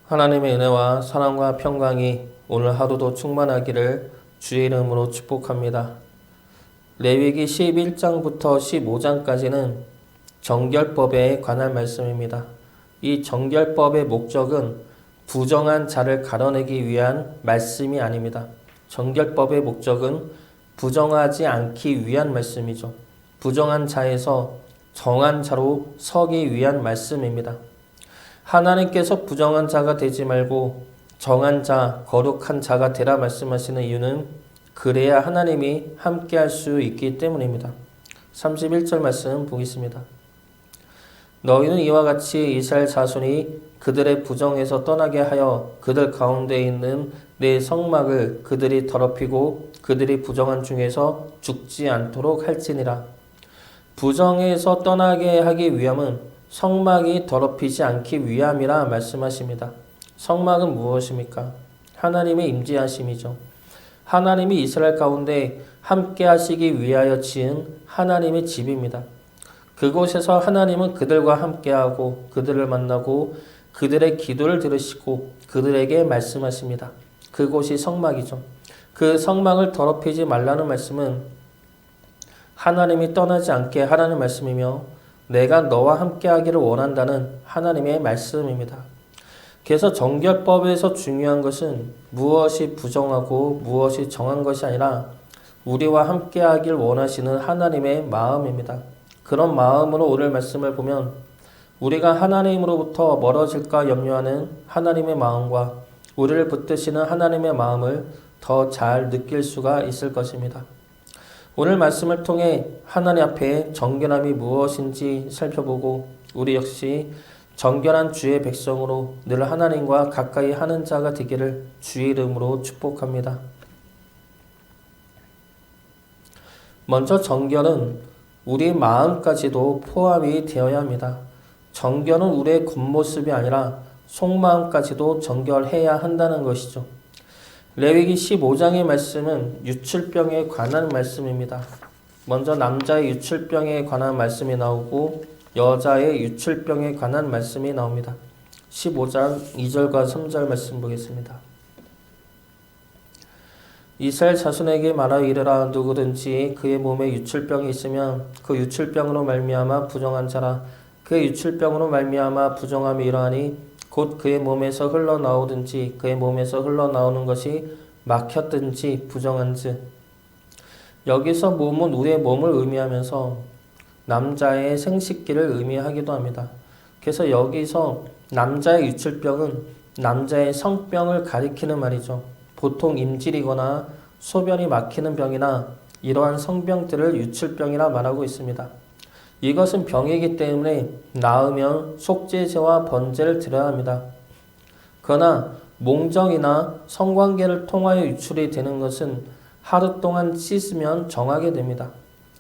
하나님의 은혜와 사랑과 평강이 오늘 하루도 충만하기를 주의 이름으로 축복합니다. 레위기 11장부터 15장까지는 정결법에 관한 말씀입니다. 이 정결법의 목적은 부정한 자를 가려내기 위한 말씀이 아닙니다. 정결법의 목적은 부정하지 않기 위한 말씀이죠. 부정한 자에서 정한 자로 서기 위한 말씀입니다. 하나님께서 부정한 자가 되지 말고 정한 자, 거룩한 자가 되라 말씀하시는 이유는 그래야 하나님이 함께 할 수 있기 때문입니다. 31절 말씀 보겠습니다. 너희는 이와 같이 이스라엘 자손이 그들의 부정에서 떠나게 하여 그들 가운데 있는 내 성막을 그들이 더럽히고 그들이 부정한 중에서 죽지 않도록 할지니라. 부정에서 떠나게 하기 위함은 성막이 더럽히지 않기 위함이라 말씀하십니다. 성막은 무엇입니까? 하나님의 임재하심이죠. 하나님이 이스라엘 가운데 함께 하시기 위하여 지은 하나님의 집입니다. 그곳에서 하나님은 그들과 함께하고 그들을 만나고 그들의 기도를 들으시고 그들에게 말씀하십니다. 그곳이 성막이죠. 그 성막을 더럽히지 말라는 말씀은 하나님이 떠나지 않게 하라는 말씀이며 내가 너와 함께하기를 원한다는 하나님의 말씀입니다. 그래서 정결법에서 중요한 것은 무엇이 부정하고 무엇이 정한 것이 아니라 우리와 함께하길 원하시는 하나님의 마음입니다. 그런 마음으로 오늘 말씀을 보면 우리가 하나님으로부터 멀어질까 염려하는 하나님의 마음과 우리를 붙드시는 하나님의 마음을 더 잘 느낄 수가 있을 것입니다. 오늘 말씀을 통해 하나님 앞에 정결함이 무엇인지 살펴보고 우리 역시 정결한 주의 백성으로 늘 하나님과 가까이 하는 자가 되기를 주의 이름으로 축복합니다. 먼저 정결은 우리 마음까지도 포함이 되어야 합니다. 정결은 우리의 겉모습이 아니라 속마음까지도 정결해야 한다는 것이죠. 레위기 15장의 말씀은 유출병에 관한 말씀입니다. 먼저 남자의 유출병에 관한 말씀이 나오고 여자의 유출병에 관한 말씀이 나옵니다. 15장 2절과 3절 말씀 보겠습니다. 이스라엘 자손에게 말하여 이르라. 누구든지 그의 몸에 유출병이 있으면 그 유출병으로 말미암아 부정한 자라. 그의 유출병으로 말미암아 부정함이 이러하니 곧 그의 몸에서 흘러나오든지 그의 몸에서 흘러나오는 것이 막혔든지 부정한즉. 여기서 몸은 우리의 몸을 의미하면서 남자의 생식기를 의미하기도 합니다. 그래서 여기서 남자의 유출병은 남자의 성병을 가리키는 말이죠. 보통 임질이거나 소변이 막히는 병이나 이러한 성병들을 유출병이라 말하고 있습니다. 이것은 병이기 때문에 나으면 속죄제와 번제를 드려야 합니다. 그러나 몽정이나 성관계를 통하여 유출이 되는 것은 하루 동안 씻으면 정하게 됩니다.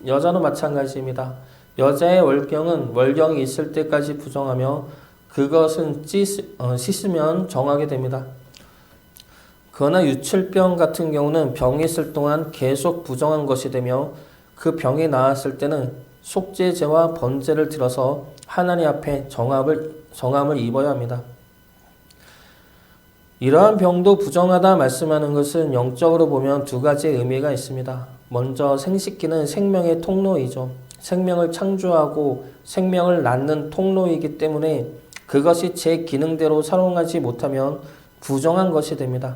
여자도 마찬가지입니다. 여자의 월경은 월경이 있을 때까지 부정하며 그것은 씻으면 정하게 됩니다. 그러나 유출병 같은 경우는 병이 있을 동안 계속 부정한 것이 되며 그 병이 나았을 때는 속죄제와 번제를 들어서 하나님 앞에 정함을 입어야 합니다. 이러한 병도 부정하다 말씀하는 것은 영적으로 보면 두 가지의 의미가 있습니다. 먼저 생식기는 생명의 통로이죠. 생명을 창조하고 생명을 낳는 통로이기 때문에 그것이 제 기능대로 사용하지 못하면 부정한 것이 됩니다.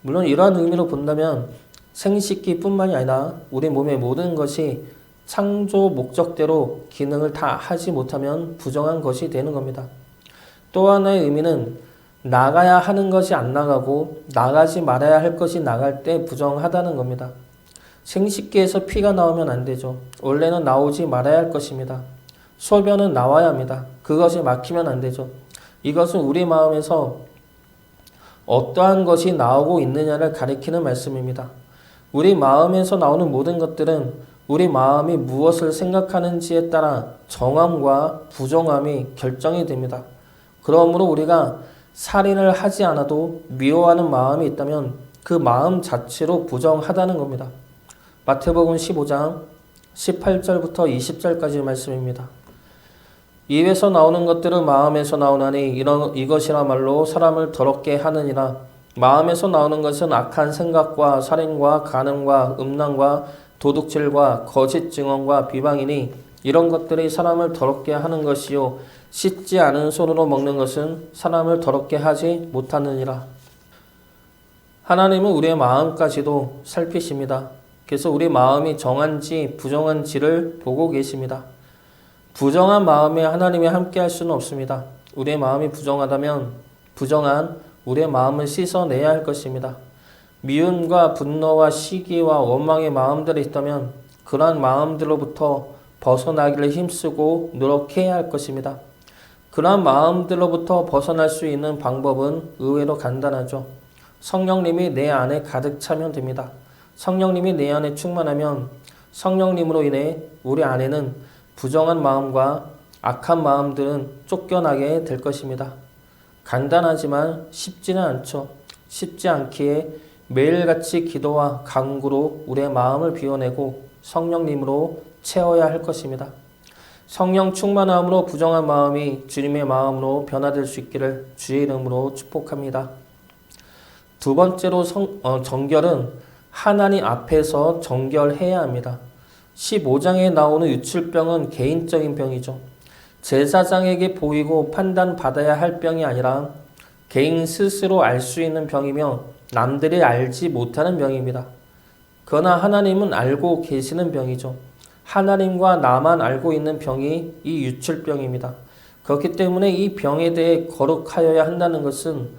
물론 이러한 의미로 본다면 생식기뿐만이 아니라 우리 몸의 모든 것이 창조 목적대로 기능을 다 하지 못하면 부정한 것이 되는 겁니다. 또 하나의 의미는 나가야 하는 것이 안 나가고 나가지 말아야 할 것이 나갈 때 부정하다는 겁니다. 생식기에서 피가 나오면 안 되죠. 원래는 나오지 말아야 할 것입니다. 소변은 나와야 합니다. 그것이 막히면 안 되죠. 이것은 우리 마음에서 어떠한 것이 나오고 있느냐를 가리키는 말씀입니다. 우리 마음에서 나오는 모든 것들은 우리 마음이 무엇을 생각하는지에 따라 정함과 부정함이 결정이 됩니다. 그러므로 우리가 살인을 하지 않아도 미워하는 마음이 있다면 그 마음 자체로 부정하다는 겁니다. 마태복음 15장 18절부터 20절까지 말씀입니다. 입에서 나오는 것들은 마음에서 나오나니 이것이라 말로 사람을 더럽게 하느니라. 마음에서 나오는 것은 악한 생각과 살인과 간음과 음란과 도둑질과 거짓 증언과 비방이니 이런 것들이 사람을 더럽게 하는 것이요 씻지 않은 손으로 먹는 것은 사람을 더럽게 하지 못하느니라. 하나님은 우리의 마음까지도 살피십니다. 그래서 우리 마음이 정한지 부정한지를 보고 계십니다. 부정한 마음에 하나님이 함께 할 수는 없습니다. 우리의 마음이 부정하다면 부정한 우리의 마음을 씻어내야 할 것입니다. 미움과 분노와 시기와 원망의 마음들이 있다면 그러한 마음들로부터 벗어나기를 힘쓰고 노력해야 할 것입니다. 그러한 마음들로부터 벗어날 수 있는 방법은 의외로 간단하죠. 성령님이 내 안에 가득 차면 됩니다. 성령님이 내 안에 충만하면 성령님으로 인해 우리 안에는 부정한 마음과 악한 마음들은 쫓겨나게 될 것입니다. 간단하지만 쉽지는 않죠. 쉽지 않기에 매일같이 기도와 간구로 우리의 마음을 비워내고 성령님으로 채워야 할 것입니다. 성령 충만함으로 부정한 마음이 주님의 마음으로 변화될 수 있기를 주의 이름으로 축복합니다. 두 번째로 정결은 하나님 앞에서 정결해야 합니다. 15장에 나오는 유출병은 개인적인 병이죠. 제사장에게 보이고 판단받아야 할 병이 아니라 개인 스스로 알 수 있는 병이며 남들이 알지 못하는 병입니다. 그러나 하나님은 알고 계시는 병이죠. 하나님과 나만 알고 있는 병이 이 유출병입니다. 그렇기 때문에 이 병에 대해 거룩하여야 한다는 것은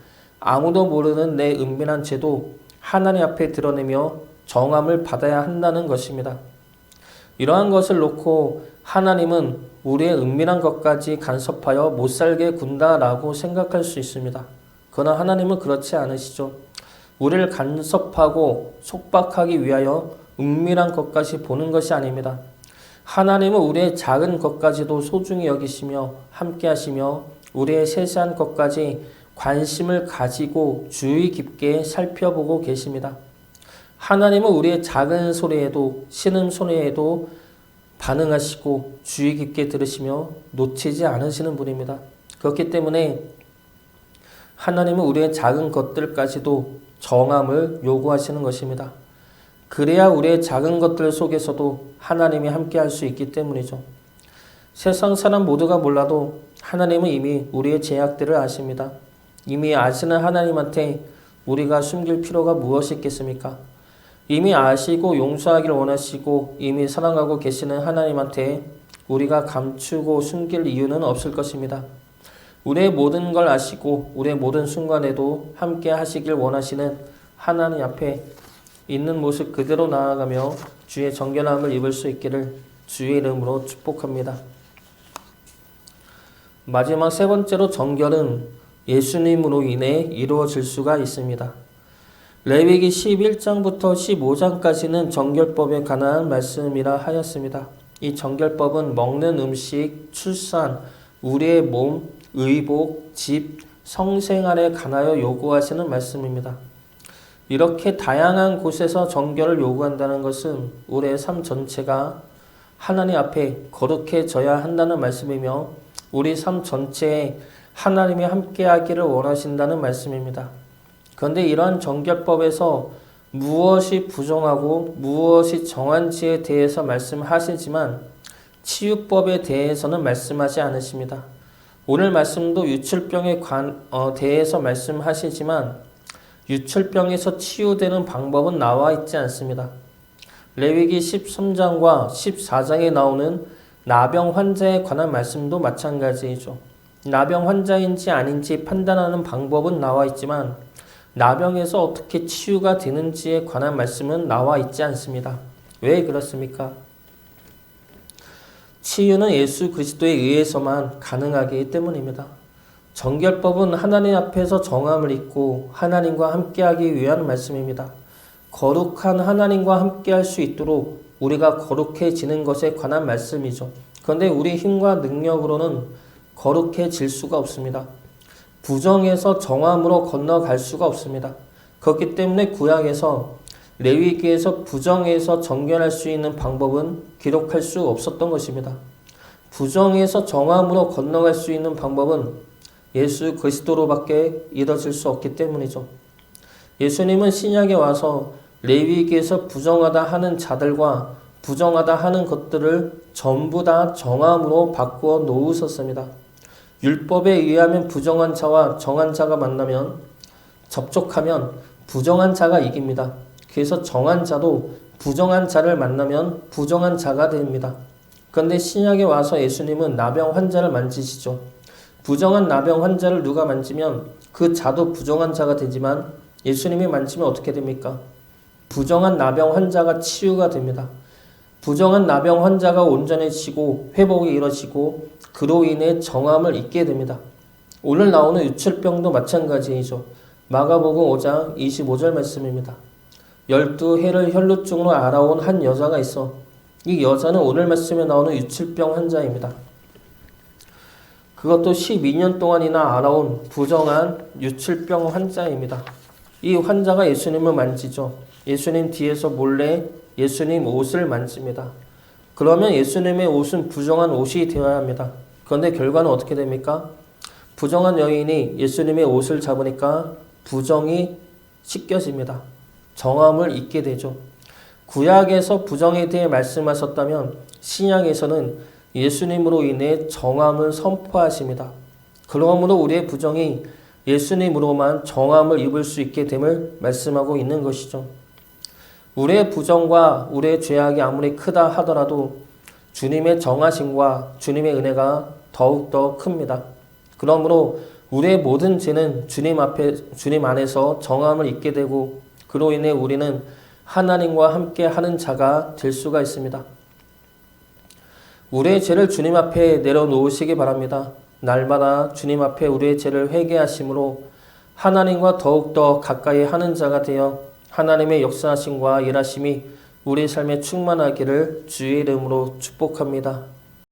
아무도 모르는 내 은밀한 죄도 하나님 앞에 드러내며 정함을 받아야 한다는 것입니다. 이러한 것을 놓고 하나님은 우리의 은밀한 것까지 간섭하여 못살게 군다라고 생각할 수 있습니다. 그러나 하나님은 그렇지 않으시죠. 우리를 간섭하고 속박하기 위하여 은밀한 것까지 보는 것이 아닙니다. 하나님은 우리의 작은 것까지도 소중히 여기시며 함께 하시며 우리의 세세한 것까지 관심을 가지고 주의 깊게 살펴보고 계십니다. 하나님은 우리의 작은 소리에도 신음소리에도 반응하시고 주의 깊게 들으시며 놓치지 않으시는 분입니다. 그렇기 때문에 하나님은 우리의 작은 것들까지도 정함을 요구하시는 것입니다. 그래야 우리의 작은 것들 속에서도 하나님이 함께 할 수 있기 때문이죠. 세상 사람 모두가 몰라도 하나님은 이미 우리의 죄악들을 아십니다. 이미 아시는 하나님한테 우리가 숨길 필요가 무엇이 있겠습니까? 이미 아시고 용서하기를 원하시고 이미 사랑하고 계시는 하나님한테 우리가 감추고 숨길 이유는 없을 것입니다. 우리의 모든 걸 아시고 우리의 모든 순간에도 함께 하시길 원하시는 하나님 앞에 있는 모습 그대로 나아가며 주의 정결함을 입을 수 있기를 주의 이름으로 축복합니다. 마지막 세 번째로 정결은 예수님으로 인해 이루어질 수가 있습니다. 레위기 11장부터 15장까지는 정결법에 관한 말씀이라 하였습니다. 이 정결법은 먹는 음식, 출산, 우리의 몸, 의복, 집, 성생활에 관하여 요구하시는 말씀입니다. 이렇게 다양한 곳에서 정결을 요구한다는 것은 우리의 삶 전체가 하나님 앞에 거룩해져야 한다는 말씀이며 우리 삶 전체에 하나님이 함께하기를 원하신다는 말씀입니다. 그런데 이러한 정결법에서 무엇이 부정하고 무엇이 정한지에 대해서 말씀하시지만 치유법에 대해서는 말씀하지 않으십니다. 오늘 말씀도 유출병에 대해서 말씀하시지만 유출병에서 치유되는 방법은 나와 있지 않습니다. 레위기 13장과 14장에 나오는 나병 환자에 관한 말씀도 마찬가지이죠. 나병 환자인지 아닌지 판단하는 방법은 나와 있지만 나병에서 어떻게 치유가 되는지에 관한 말씀은 나와 있지 않습니다. 왜 그렇습니까? 치유는 예수 그리스도에 의해서만 가능하기 때문입니다. 정결법은 하나님 앞에서 정함을 입고 하나님과 함께하기 위한 말씀입니다. 거룩한 하나님과 함께할 수 있도록 우리가 거룩해지는 것에 관한 말씀이죠. 그런데 우리 힘과 능력으로는 거룩해질 수가 없습니다. 부정에서 정함으로 건너갈 수가 없습니다. 그렇기 때문에 구약에서 레위기에서 부정에서 정결할 수 있는 방법은 기록할 수 없었던 것입니다. 부정에서 정함으로 건너갈 수 있는 방법은 예수 그리스도로밖에 이뤄질 수 없기 때문이죠. 예수님은 신약에 와서 레위기에서 부정하다 하는 자들과 부정하다 하는 것들을 전부 다 정함으로 바꾸어 놓으셨습니다. 율법에 의하면 부정한 자와 정한 자가 만나면 접촉하면 부정한 자가 이깁니다. 그래서 정한 자도 부정한 자를 만나면 부정한 자가 됩니다. 그런데 신약에 와서 예수님은 나병 환자를 만지시죠. 부정한 나병 환자를 누가 만지면 그 자도 부정한 자가 되지만 예수님이 만지면 어떻게 됩니까? 부정한 나병 환자가 치유가 됩니다. 부정한 나병 환자가 온전해지고 회복이 이루어지고 그로 인해 정함을 잊게 됩니다. 오늘 나오는 유출병도 마찬가지이죠. 마가복음 5장 25절 말씀입니다. 12해를 혈루증으로 알아온 한 여자가 있어. 이 여자는 오늘 말씀에 나오는 유출병 환자입니다. 그것도 12년 동안이나 알아온 부정한 유출병 환자입니다. 이 환자가 예수님을 만지죠. 예수님 뒤에서 몰래 예수님 옷을 만집니다. 그러면 예수님의 옷은 부정한 옷이 되어야 합니다. 그런데 결과는 어떻게 됩니까? 부정한 여인이 예수님의 옷을 잡으니까 부정이 씻겨집니다. 정함을 잊게 되죠. 구약에서 부정에 대해 말씀하셨다면 신약에서는 예수님으로 인해 정함을 선포하십니다. 그러므로 우리의 부정이 예수님으로만 정함을 입을 수 있게 됨을 말씀하고 있는 것이죠. 우리의 부정과 우리의 죄악이 아무리 크다 하더라도 주님의 정하심과 주님의 은혜가 더욱더 큽니다. 그러므로 우리의 모든 죄는 주님 안에서 정함을 입게 되고 그로 인해 우리는 하나님과 함께 하는 자가 될 수가 있습니다. 우리의 죄를 주님 앞에 내려놓으시기 바랍니다. 날마다 주님 앞에 우리의 죄를 회개하심으로 하나님과 더욱더 가까이 하는 자가 되어 하나님의 역사하심과 일하심이 우리 삶에 충만하기를 주의 이름으로 축복합니다.